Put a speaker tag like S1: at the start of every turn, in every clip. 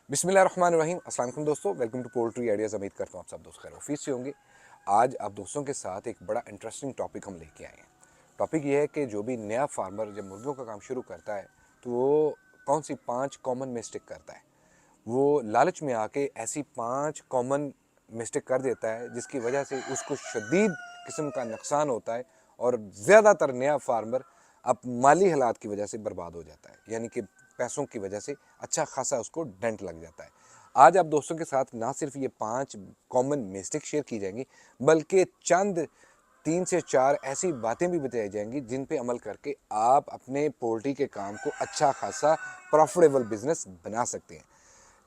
S1: बिस्मिल्लाहिर्रहमानिर्रहीम। अस्सलाम वालेकुम दोस्तों, वेलकम टू पोल्ट्री आइडियाज़। उम्मीद करता हूँ आप सब दोस्त खैर ऑफिस से होंगे। आज आप दोस्तों के साथ एक बड़ा इंटरेस्टिंग टॉपिक हम लेके आए हैं। टॉपिक ये है कि जो भी नया फार्मर जब मुर्गियों का काम शुरू करता है तो वो कौन सी 5 कॉमन मिस्टेक करता है। वो लालच में आके ऐसी 5 कॉमन मिस्टेक कर देता है जिसकी वजह से उसको शदीद किस्म का नुकसान होता है और ज़्यादातर नया फार्मर अब माली हालात की वजह से बर्बाद हो जाता है, यानी कि पैसों की वजह से अच्छा खासा उसको डेंट लग जाता है। आज आप दोस्तों के साथ ना सिर्फ ये 5 कॉमन मिस्टेक शेयर की जाएंगी, बल्कि चंद 3 से 4 ऐसी बातें भी बताई जाएंगी जिन पे अमल करके आप अपने पोल्ट्री के काम को अच्छा खासा प्रॉफिटेबल बिजनेस बना सकते हैं।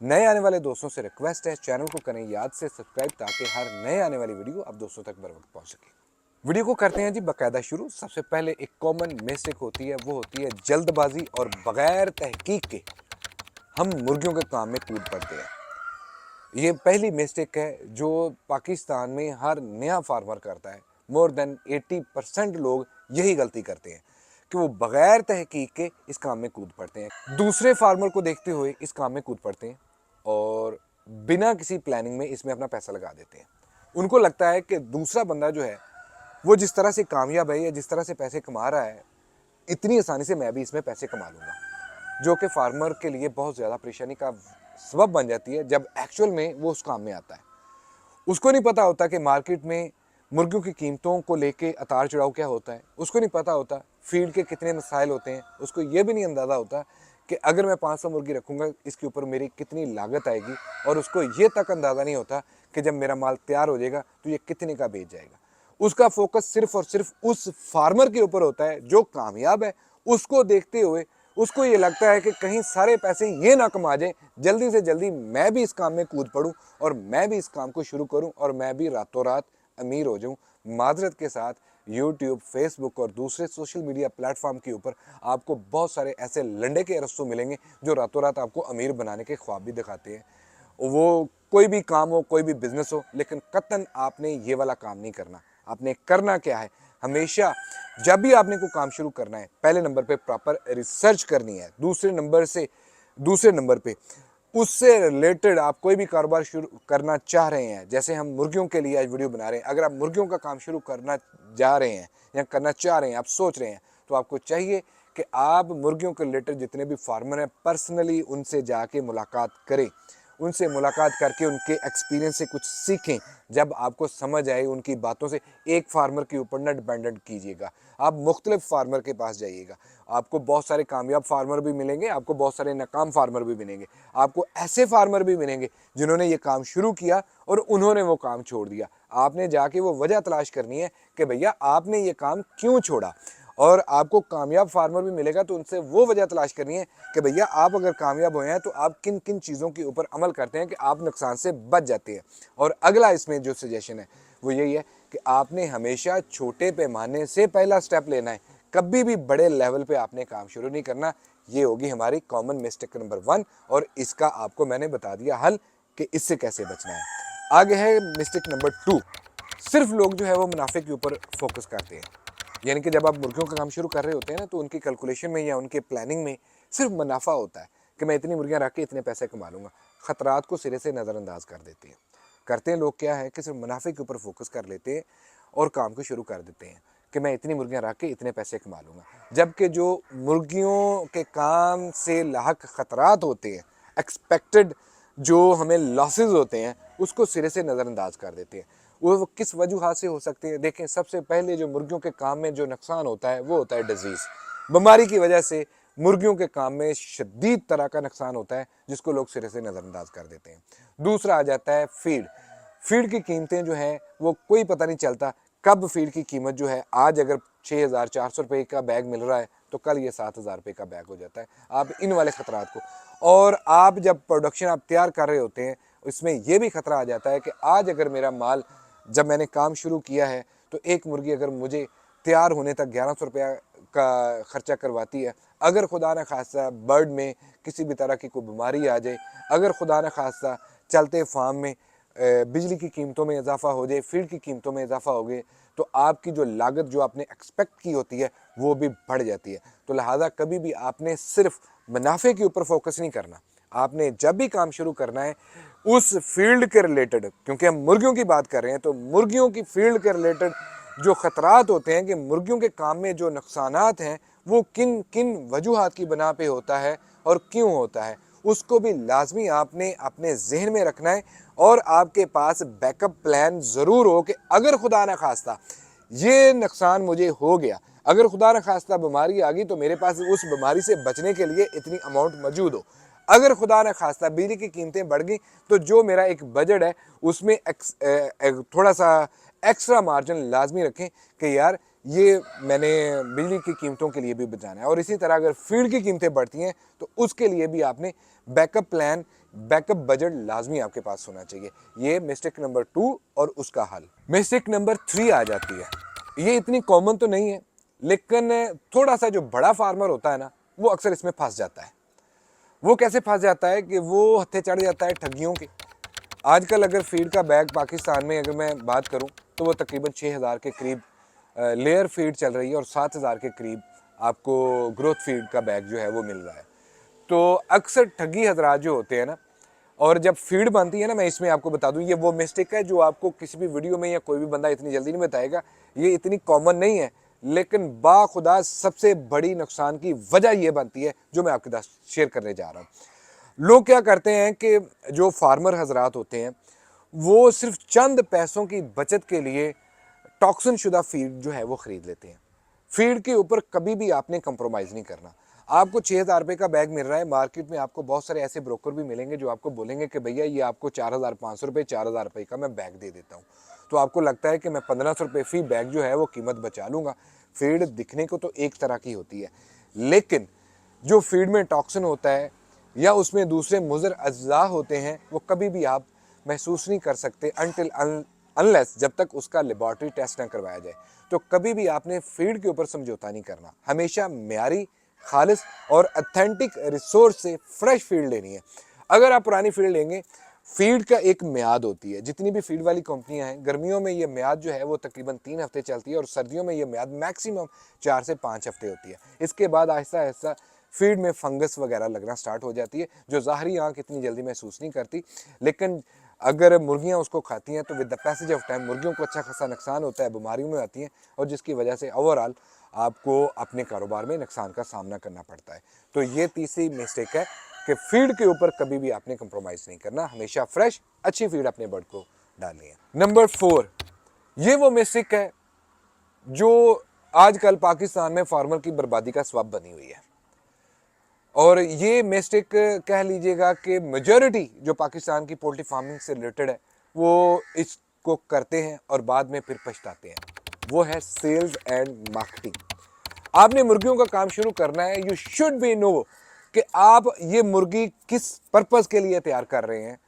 S1: नए आने वाले दोस्तों से रिक्वेस्ट है, चैनल को करें याद से सब्सक्राइब ताकि हर नए आने वाली वीडियो आप दोस्तों तक बर वक्त पहुंच सके। वीडियो को करते हैं जी बाकायदा शुरू। सबसे पहले एक कॉमन मिस्टेक होती है, वो होती है जल्दबाजी और बगैर तहकीक के हम मुर्गियों के काम में कूद पड़ते हैं। ये पहली मिस्टेक है जो पाकिस्तान में हर नया फार्मर करता है। मोर देन 80% लोग यही गलती करते हैं कि वो बगैर तहकीक के इस काम में कूद पड़ते हैं, दूसरे फार्मर को देखते हुए इस काम में कूद पड़ते हैं और बिना किसी प्लानिंग में इसमें अपना पैसा लगा देते हैं। उनको लगता है कि दूसरा बंदा जो है वो जिस तरह से कामयाब है या जिस तरह से पैसे कमा रहा है, इतनी आसानी से मैं भी इसमें पैसे कमा लूँगा, जो कि फार्मर के लिए बहुत ज़्यादा परेशानी का सबब बन जाती है जब एक्चुअल में वो उस काम में आता है। उसको नहीं पता होता कि मार्केट में मुर्गियों की कीमतों को लेके उतार चढ़ाव क्या होता है। उसको नहीं पता होता फीड के कितने मसाइल होते हैं। उसको ये भी नहीं अंदाज़ा होता कि अगर मैं 500 मुर्गी रखूँगा इसके ऊपर मेरी कितनी लागत आएगी, और उसको ये तक अंदाज़ा नहीं होता कि जब मेरा माल तैयार हो जाएगा तो ये कितने का बेच जाएगा। उसका फोकस सिर्फ और सिर्फ उस फार्मर के ऊपर होता है जो कामयाब है। उसको देखते हुए उसको ये लगता है कि कहीं सारे पैसे ये ना कमा जाए, जल्दी से जल्दी मैं भी इस काम में कूद पड़ूं और मैं भी इस काम को शुरू करूं और मैं भी रातों रात अमीर हो जाऊं। माजरत के साथ यूट्यूब, फेसबुक और दूसरे सोशल मीडिया प्लेटफॉर्म के ऊपर आपको बहुत सारे ऐसे लंडे के रस्तों मिलेंगे जो रातों रात आपको अमीर बनाने के ख्वाब भी दिखाते हैं। वो कोई भी काम हो, कोई भी बिजनेस हो, लेकिन कतन आपने ये वाला काम नहीं करना। आपने करना क्या है, हमेशा जब भी आपने कोई काम शुरू करना है, पहले नंबर पे प्रॉपर रिसर्च करनी है। दूसरे नंबर पे उससे रिलेटेड आप कोई भी कारोबार शुरू करना चाह रहे हैं, जैसे हम मुर्गियों के लिए आज वीडियो बना रहे हैं। अगर आप मुर्गियों का काम शुरू करना जा रहे हैं या करना चाह रहे हैं, आप सोच रहे हैं, तो आपको चाहिए कि आप मुर्गियों के रिलेटेड जितने भी फार्मर हैं पर्सनली उनसे जाके मुलाकात करें। उनसे मुलाकात करके उनके एक्सपीरियंस से कुछ सीखें। जब आपको समझ आए उनकी बातों से, एक फार्मर के ऊपर ना डिपेंडेंट कीजिएगा। आप मुख्तलिफ फार्मर के पास जाइएगा, आपको बहुत सारे कामयाब फार्मर भी मिलेंगे, आपको बहुत सारे नाकाम फार्मर भी मिलेंगे, आपको ऐसे फार्मर भी मिलेंगे जिन्होंने ये काम शुरू किया और उन्होंने वो काम छोड़ दिया। आपने जाके वो वजह तलाश करनी है कि भैया आपने ये काम क्यों छोड़ा। और आपको कामयाब फार्मर भी मिलेगा तो उनसे वो वजह तलाश करनी है कि भैया आप अगर कामयाब हुए हैं तो आप किन किन चीज़ों के ऊपर अमल करते हैं कि आप नुकसान से बच जाते हैं। और अगला इसमें जो सजेशन है वो यही है कि आपने हमेशा छोटे पैमाने से पहला स्टेप लेना है, कभी भी बड़े लेवल पे आपने काम शुरू नहीं करना। ये होगी हमारी कॉमन मिस्टेक नंबर 1 और इसका आपको मैंने बता दिया हल कि इससे कैसे बचना है। आगे है मिस्टेक नंबर 2। सिर्फ लोग जो है वो मुनाफे के ऊपर फोकस करते हैं, यानी कि जब आप मुर्गियों का काम शुरू कर रहे होते हैं ना, तो उनकी कैलकुलेशन में या उनके प्लानिंग में सिर्फ मुनाफा होता है कि मैं इतनी मुर्गियां रख के इतने पैसे कमा लूँगा। ख़तरात को सिरे से नज़रअंदाज कर देते हैं। करते हैं लोग क्या है कि सिर्फ मुनाफे के ऊपर फोकस कर लेते हैं और काम को शुरू कर देते हैं कि मैं इतनी मुर्गियां रख के इतने पैसे कमा लूँगा, जबकि जो मुर्गियों के काम से लाहक ख़तरात होते हैं, एक्सपेक्टेड जो हमें लॉसेस होते हैं, उसको सिरे से नज़रअंदाज कर देते हैं। वो किस वजूहत से हो सकते हैं? देखें, सबसे पहले जो मुर्गियों के काम में जो नुकसान होता है वो होता है डिजीज़। बीमारी की वजह से मुर्गियों के काम में शदीद तरह का नुकसान होता है जिसको लोग सिरे से नज़रअंदाज कर देते हैं। दूसरा आ जाता है फीड। फीड की कीमतें जो हैं वो कोई पता नहीं चलता कब फीड की कीमत जो है, आज अगर 6,400 रुपये का बैग मिल रहा है तो कल ये 7,000 रुपये का बैग हो जाता है। आप इन वाले ख़तरात को, और आप जब प्रोडक्शन आप तैयार कर रहे होते हैं इसमें यह भी ख़तरा आ जाता है कि आज अगर मेरा माल, जब मैंने काम शुरू किया है तो एक मुर्गी अगर मुझे तैयार होने तक 1100 रुपया का ख़र्चा करवाती है, अगर खुदा न खास्ता बर्ड में किसी भी तरह की कोई बीमारी आ जाए, अगर खुदा न खास्ता चलते फार्म में बिजली की कीमतों में इजाफा हो जाए, फीड की कीमतों में इजाफा हो गए, तो आपकी जो लागत जो आपने एक्सपेक्ट की होती है वो भी बढ़ जाती है। तो लिहाजा कभी भी आपने सिर्फ मुनाफे के ऊपर फोकस नहीं करना, आपने जब भी काम शुरू करना है उस फील्ड के रिलेटेड, क्योंकि हम मुर्गियों की बात कर रहे हैं, तो मुर्गियों की फील्ड के रिलेटेड जो ख़तरात होते हैं कि मुर्गियों के काम में जो नुकसानात हैं वो किन किन वजूहात की बना पे होता है और क्यों होता है, उसको भी लाजमी आपने अपने जहन में रखना है। और आपके पास बैकअप प्लान ज़रूर हो कि अगर खुदा न खास्ता ये नुकसान मुझे हो गया, अगर खुदा न खास्ता बीमारी आ गई, तो मेरे पास उस बीमारी से बचने के लिए इतनी अमाउंट मौजूद हो। अगर खुदा न खास्ता बिजली की कीमतें बढ़ गई, तो जो मेरा एक बजट है उसमें थोड़ा सा एक्स्ट्रा मार्जिन लाजमी रखें कि यार ये मैंने बिजली की कीमतों के लिए भी बचाना है। और इसी तरह अगर फीड की कीमतें बढ़ती हैं तो उसके लिए भी आपने बैकअप प्लान, बैकअप बजट लाजमी आपके पास होना चाहिए। ये मिस्टेक नंबर 2 और उसका हल। मिस्टेक नंबर 3 आ जाती है। ये इतनी कॉमन तो नहीं है, लेकिन थोड़ा सा जो बड़ा फार्मर होता है ना, वो अक्सर इसमें फंस जाता है। वो कैसे फंस जाता है कि वो हत्थे चढ़ जाता है ठगियों के। आजकल अगर फीड का बैग पाकिस्तान में अगर मैं बात करूं तो वो तकरीबन 6000 के करीब लेयर फीड चल रही है और 7000 के करीब आपको ग्रोथ फीड का बैग जो है वो मिल रहा है। तो अक्सर ठगी हजरात जो होते हैं ना, और जब फीड बनती है ना, मैं इसमें आपको बता दूं, ये वो मिस्टेक है जो आपको किसी भी वीडियो में या कोई भी बंदा इतनी जल्दी नहीं बताएगा। ये इतनी कॉमन नहीं है, लेकिन बाखुदा सबसे बड़ी नुकसान की वजह ये बनती है जो मैं आपके साथ शेयर करने जा रहा हूँ। लोग क्या करते हैं कि जो फार्मर हजरात होते हैं वो सिर्फ चंद पैसों की बचत के लिए टॉक्सिन शुदा फीड जो है वो ख़रीद लेते हैं। फीड के ऊपर कभी भी आपने कंप्रोमाइज़ नहीं करना। आपको 6000 रुपये का बैग मिल रहा है, मार्केट में आपको बहुत सारे ऐसे ब्रोकर भी मिलेंगे जो आपको बोलेंगे कि भैया ये आपको 4500 रुपये, 4000 रुपये का मैं बैग दे देता हूँ। तो आपको लगता है कि मैं 1500 रुपये फ़ी बैग जो है वो कीमत बचा लूँगा। फीड दिखने को तो एक तरह की होती है, लेकिन जो फीड में टॉक्सिन होता है या उसमें दूसरे मुज़र अज्जा होते हैं वो कभी भी आप महसूस नहीं कर सकते अनटिल अनलेस जब तक उसका लेबॉर्ट्री टेस्ट ना करवाया जाए। तो कभी भी आपने फीड के ऊपर समझौता नहीं करना, हमेशा म्यारी, खालिस और अथेंटिक रिसोर्स से फ्रेश फीड लेनी है। अगर आप पुरानी फीड लेंगे, फीड का एक म्याद होती है। जितनी भी फीड वाली कंपनियां हैं, गर्मियों में ये म्याद जो है वो तकरीबन 3 हफ्ते चलती है और सर्दियों में ये म्याद मैक्सिमम 4 से 5 हफ्ते होती है। इसके बाद आहिस्ता आहिस्ता फीड में फंगस वगैरह लगना स्टार्ट हो जाती है, जो ज़ाहरी आंख इतनी जल्दी महसूस नहीं करती, लेकिन अगर मुर्गियां उसको खाती हैं तो with the passage of time मुर्गियों को अच्छा खासा नुकसान होता है, बीमारियों में आती हैं, और जिसकी वजह से ओवरऑल आपको अपने कारोबार में नुकसान का सामना करना पड़ता है। तो ये तीसरी मिस्टेक है कि फीड के ऊपर कभी भी आपने कंप्रोमाइज़ नहीं करना, हमेशा फ्रेश अच्छी फीड अपने बर्ड को डालनी है। नंबर 4, ये वो मिस्टेक है जो आजकल पाकिस्तान में फार्मर की बर्बादी का सबब बनी हुई है। और ये मिस्टेक कह लीजिएगा कि मेजॉरिटी जो पाकिस्तान की पोल्ट्री फार्मिंग से रिलेटेड है वो इसको करते हैं और बाद में फिर पछताते हैं। वो है सेल्स एंड मार्केटिंग। आपने मुर्गियों का काम शुरू करना है, यू शुड बी नो कि आप ये मुर्गी किस पर्पस के लिए तैयार कर रहे हैं।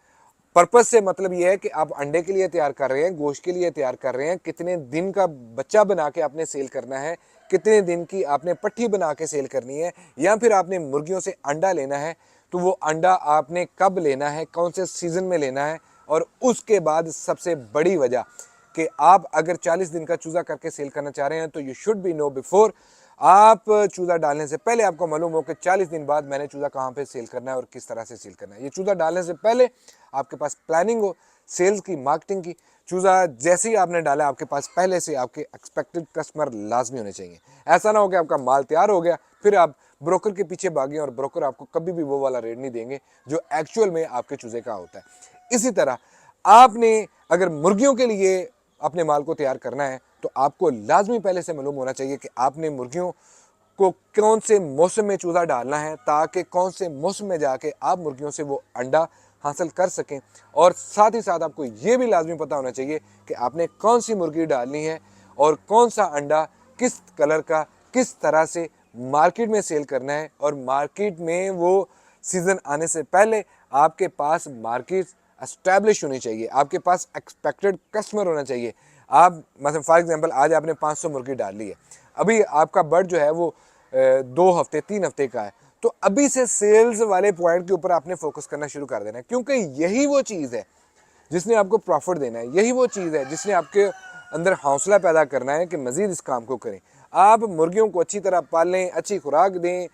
S1: पर्पस से मतलब ये है कि आप अंडे के लिए तैयार कर रहे हैं, गोश्त के लिए तैयार कर रहे हैं, कितने दिन का बच्चा बना के आपने सेल करना है, कितने दिन की आपने पट्टी बना के सेल करनी है, या फिर आपने मुर्गियों से अंडा लेना है तो वो अंडा आपने कब लेना है, कौन से सीज़न में लेना है। और उसके बाद सबसे बड़ी वजह कि आप अगर 40 दिन का चूज़ा करके सेल करना चाह रहे हैं तो you should be know before. आप चूज़ा डालने से पहले आपको मालूम हो कि 40 दिन बाद मैंने चूज़ा कहाँ पे सेल करना है और किस तरह से सेल करना है। ये चूज़ा डालने से पहले आपके पास प्लानिंग हो, सेल्स की, मार्केटिंग की। चूज़ा जैसे ही आपने डाला, आपके पास पहले से आपके एक्सपेक्टेड कस्टमर लाजमी होने चाहिए। ऐसा ना हो कि आपका माल तैयार हो गया फिर आप ब्रोकर के पीछे भागें और ब्रोकर आपको कभी भी वो वाला रेट नहीं देंगे जो एक्चुअल में आपके चूज़े का होता है। इसी तरह आपने अगर मुर्गियों के लिए अपने माल को तैयार करना है तो आपको लाजमी पहले से मालूम होना चाहिए कि आपने मुर्गियों को कौन से मौसम में चूज़ा डालना है, ताकि कौन से मौसम में जाके आप मुर्गियों से वो अंडा हासिल कर सकें। और साथ ही साथ आपको ये भी लाजमी पता होना चाहिए कि आपने कौन सी मुर्गी डालनी है और कौन सा अंडा किस कलर का किस तरह से मार्केट में सेल करना है। और मार्केट में वो सीज़न आने से पहले आपके पास मार्केट एस्टैब्लिश होनी चाहिए, आपके पास एक्सपेक्टेड कस्टमर होना चाहिए। आप मतलब फॉर एग्जांपल आज आपने 500 मुर्गी डाल ली है, अभी आपका बर्ड जो है वो 2 हफ्ते 3 हफ्ते का है, तो अभी से सेल्स वाले पॉइंट के ऊपर आपने फोकस करना शुरू कर देना है, क्योंकि यही वो चीज़ है जिसने आपको प्रॉफिट देना है, यही वो चीज़ है जिसने आपके अंदर हौसला पैदा करना है कि मज़ीद इस काम को करें। आप मुर्गियों को अच्छी तरह पालें, अच्छी खुराक दें,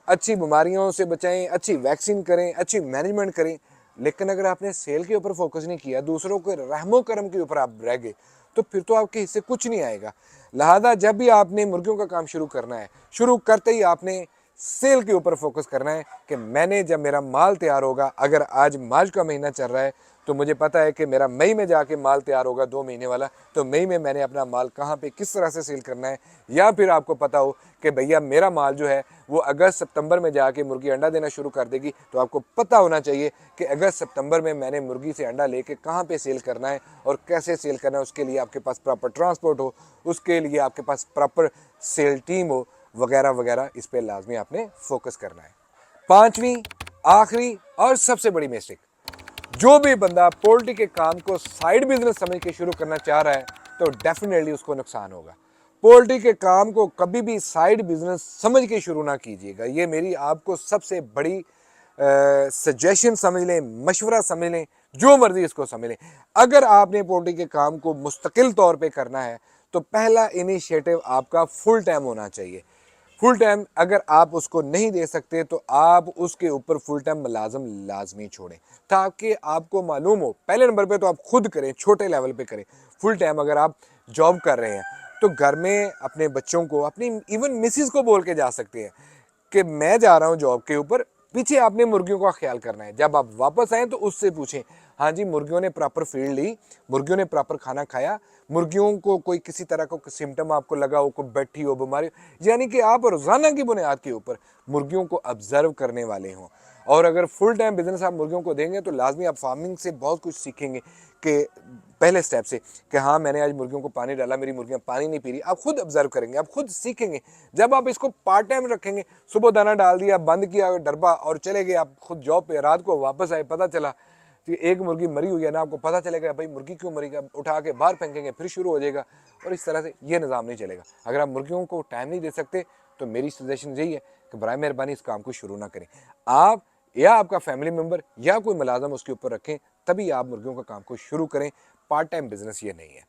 S1: अच्छी बीमारियों से बचाएं, अच्छी वैक्सीन करें, अच्छी मैनेजमेंट करें। लेकिन अगर आपने सेल के ऊपर फोकस नहीं किया, दूसरों के रहमो करम के ऊपर आप रह गए, तो फिर तो आपके हिस्से कुछ नहीं आएगा। लिहाजा जब भी आपने मुर्गियों का काम शुरू करना है, शुरू करते ही आपने सेल के ऊपर फोकस करना है कि मैंने जब मेरा माल तैयार होगा, अगर आज मार्च का महीना चल रहा है तो मुझे पता है कि मेरा मई में जाके माल तैयार होगा 2 महीने वाला, तो मई में मैंने अपना माल कहाँ पे किस तरह से सेल करना है। या फिर आपको पता हो कि भैया मेरा माल जो है वो अगस्त सितंबर में जाके मुर्गी अंडा देना शुरू कर देगी, तो आपको पता होना चाहिए कि अगस्त सितंबर में मैंने मुर्गी से अंडा लेके कहाँ पे सेल करना है और कैसे सेल करना है। उसके लिए आपके पास प्रॉपर ट्रांसपोर्ट हो, उसके लिए आपके पास प्रॉपर सेल टीम हो, वगैरह वगैरह। इस पे लाजमी आपने फोकस करना है। पांचवी, आखिरी और सबसे बड़ी मिस्टेक, जो भी बंदा पोल्ट्री के काम को साइड बिजनेस समझ के शुरू करना चाह रहा है तो डेफिनेटली उसको नुकसान होगा। पोल्ट्री के काम को कभी भी साइड बिजनेस समझ के शुरू ना कीजिएगा। ये मेरी आपको सबसे बड़ी सजेशन समझ लें, मशवरा समझ लें, जो मर्जी इसको समझ लें। अगर आपने पोल्ट्री के काम को मुस्तकिल तौर पे करना है तो पहला इनिशिएटिव आपका फुल टाइम होना चाहिए। फुल टाइम अगर आप उसको नहीं दे सकते तो आप उसके ऊपर फुल टाइम मुलाजम लाजमी छोड़ें, ताकि आपको मालूम हो। पहले नंबर पे तो आप खुद करें, छोटे लेवल पे करें। फुल टाइम अगर आप जॉब कर रहे हैं तो घर में अपने बच्चों को, अपनी इवन मिसिस को बोल के जा सकते हैं कि मैं जा रहा हूँ जॉब के ऊपर, पीछे आपने मुर्गियों का ख्याल करना है। जब आप वापस आए तो उससे पूछें, हाँ जी मुर्गियों ने प्रॉपर फीड ली, मुर्गियों ने प्रॉपर खाना खाया, मुर्गियों को कोई किसी तरह का सिम्टम आपको लगा हो, कोई बैठी हो बीमारी, यानी कि आप रोजाना की बुनियाद के ऊपर मुर्गियों को ऑब्जर्व करने वाले हों। और अगर फुल टाइम बिजनेस आप मुर्गियों को देंगे तो लाजमी आप फार्मिंग से बहुत कुछ सीखेंगे कि पहले स्टेप से कि हाँ मैंने आज मुर्गियों को पानी डाला, मेरी मुर्गियां पानी नहीं पी रही। आप खुद ऑब्जर्व करेंगे, आप खुद सीखेंगे। जब आप इसको पार्ट टाइम रखेंगे, सुबह दाना डाल दिया, बंद किया डब्बा और चले गए आप खुद जॉब पे, रात को वापस आए पता चला कि एक मुर्गी मरी हुई है ना, आपको पता चलेगा भाई मुर्गी क्यों मरी, उठा के बाहर फेंकेंगे, फिर शुरू हो जाएगा। और इस तरह से ये निज़ाम नहीं चलेगा। अगर आप मुर्गियों को टाइम नहीं दे सकते तो मेरी सजेशन यही है कि बराए मेहरबानी इस काम को शुरू ना करें। आप या आपका फैमिली मेम्बर या कोई मुलाजम उसके ऊपर रखें, तभी आप मुर्गियों का काम को शुरू करें। पार्ट टाइम बिजनेस ये नहीं है।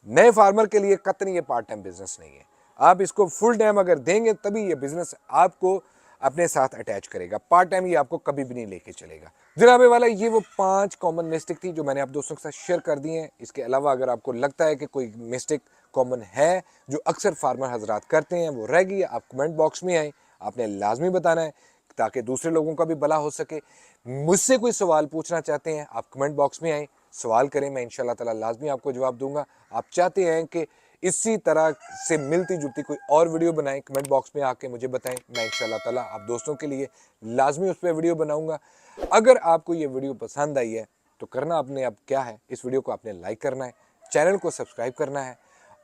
S1: नए फार्मर के लिए कतई ये पार्ट टाइम बिजनेस नहीं है। आप इसको फुल टाइम अगर देंगे तभी ये बिजनेस आपको अपने साथ अटैच करेगा। पार्ट टाइम ये आपको कभी भी नहीं लेके चलेगा। जनाबे वाला, ये वो 5 कॉमन मिस्टेक थी जो मैंने आप दोस्तों के साथ शेयर कर दी हैं। इसके अलावा अगर आपको लगता है कि कोई मिस्टेक कॉमन है जो अक्सर फार्मर हजरात करते हैं, वो रह गई है, आप कमेंट बॉक्स में आए, आपने लाजमी बताना है ताकि दूसरे लोगों का भी भला हो सके। मुझसे कोई सवाल पूछना चाहते हैं, आप कमेंट बॉक्स में आए, सवाल करें, मैं इंशाल्लाह ताला लाजमी आपको जवाब दूंगा। आप चाहते हैं कि इसी तरह से मिलती जुलती कोई और वीडियो बनाएं, कमेंट बॉक्स में आके मुझे बताएं, मैं इंशाल्लाह ताला आप दोस्तों के लिए लाजमी उस पर वीडियो बनाऊंगा। अगर आपको ये वीडियो पसंद आई है तो करना आपने अब क्या है, इस वीडियो को आपने लाइक करना है, चैनल को सब्सक्राइब करना है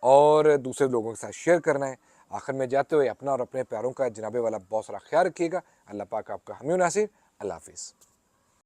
S1: और दूसरे लोगों के साथ शेयर करना है। आखिर में जाते हुए अपना और अपने प्यारों का जनाबे वाला बहुत सारा ख्याल रखिएगा। अल्लाह पाक आपका हामी नासिर। अल्लाह हाफिज़।